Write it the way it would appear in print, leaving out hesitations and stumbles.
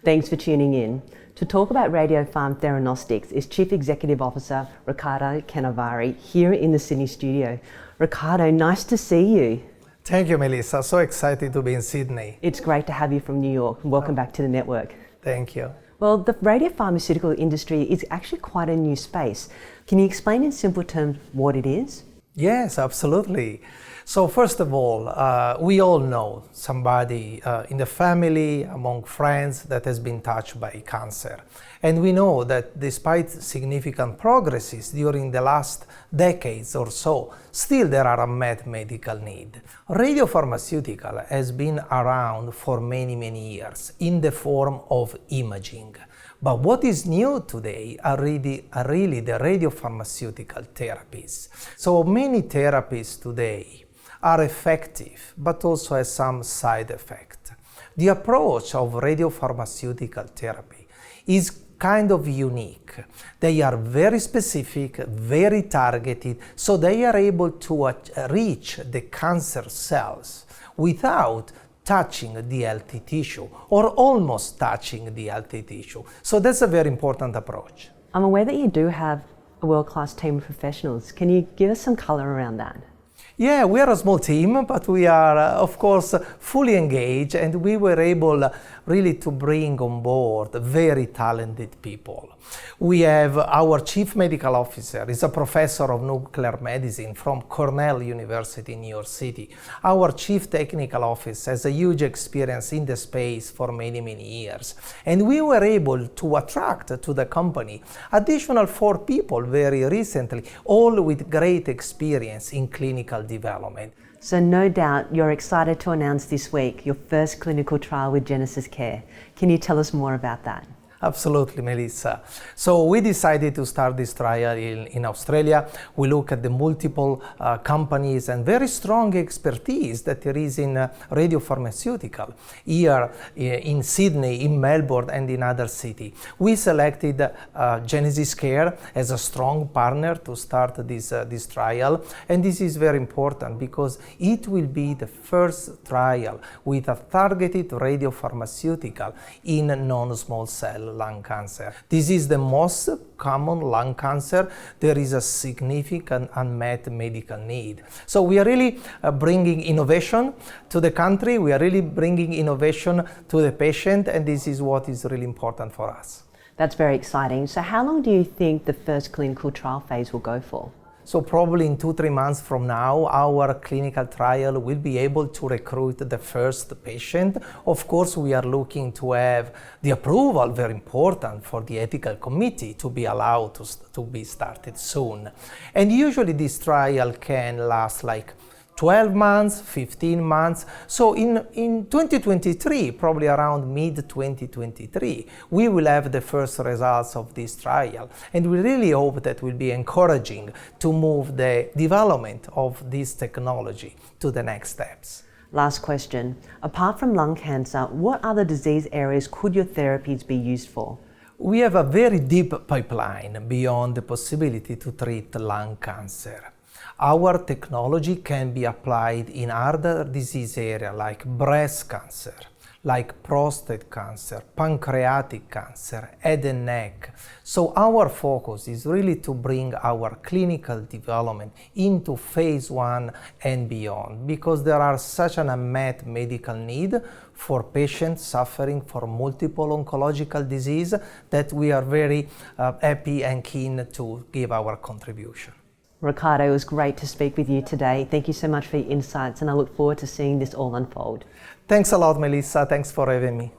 Thanks for tuning in. To talk about Radiopharm Theranostics is Chief Executive Officer Riccardo Canevari here in the Sydney studio. Riccardo, nice to see you. Thank you, Melissa. So excited to be in Sydney. It's great to have you from New York. Welcome back to the network. Thank you. Well, the radiopharmaceutical industry is actually quite a new space. Can you explain in simple terms what it is? Yes, absolutely. So first of all, we all know somebody in the family, among friends, that has been touched by cancer. And we know that despite significant progresses during the last decades or so, still there are unmet medical needs. Radiopharmaceutical has been around for many, many years in the form of imaging. But what is new today are really the radiopharmaceutical therapies. So many therapies today are effective, but also have some side effects. The approach of radiopharmaceutical therapy is kind of unique. They are very specific, very targeted, so they are able to reach the cancer cells without touching the healthy tissue, or almost touching the healthy tissue. So that's a very important approach. I'm aware that you do have a world-class team of professionals. Can you give us some color around that? Yeah, we are a small team, but we are, of course, fully engaged, and we were able really to bring on board very talented people. We have our Chief Medical Officer, is a professor of nuclear medicine from Cornell University in New York City. Our Chief Technical Officer has a huge experience in the space for many, many years. And we were able to attract to the company additional 4 people very recently, all with great experience in clinical development. So no doubt you're excited to announce this week your first clinical trial with Genesis Care. Can you tell us more about that? Absolutely, Melissa. So we decided to start this trial in Australia. We look at the multiple companies and very strong expertise that there is in radiopharmaceutical here in Sydney, in Melbourne, and in other cities. We selected Genesis Care as a strong partner to start this trial, and this is very important because it will be the first trial with a targeted radiopharmaceutical in non-small cell lung cancer. This is the most common lung cancer. There is a significant unmet medical need. So we are really bringing innovation to the country. We are really bringing innovation to the patient, and this is what is really important for us. That's very exciting. So how long do you think the first clinical trial phase will go for? So probably in 2-3 months from now, our clinical trial will be able to recruit the first patient. Of course, we are looking to have the approval, very important for the ethical committee, to be allowed to be started soon. And usually this trial can last like 12 months, 15 months. So in 2023, probably around mid-2023, we will have the first results of this trial. And we really hope that will be encouraging to move the development of this technology to the next steps. Last question. Apart from lung cancer, what other disease areas could your therapies be used for? We have a very deep pipeline beyond the possibility to treat lung cancer. Our technology can be applied in other disease areas like breast cancer, like prostate cancer, pancreatic cancer, head and neck. So our focus is really to bring our clinical development into phase 1 and beyond, because there are such an unmet medical need for patients suffering from multiple oncological disease that we are very happy and keen to give our contribution. Riccardo, it was great to speak with you today. Thank you so much for your insights, and I look forward to seeing this all unfold. Thanks a lot, Melissa. Thanks for having me.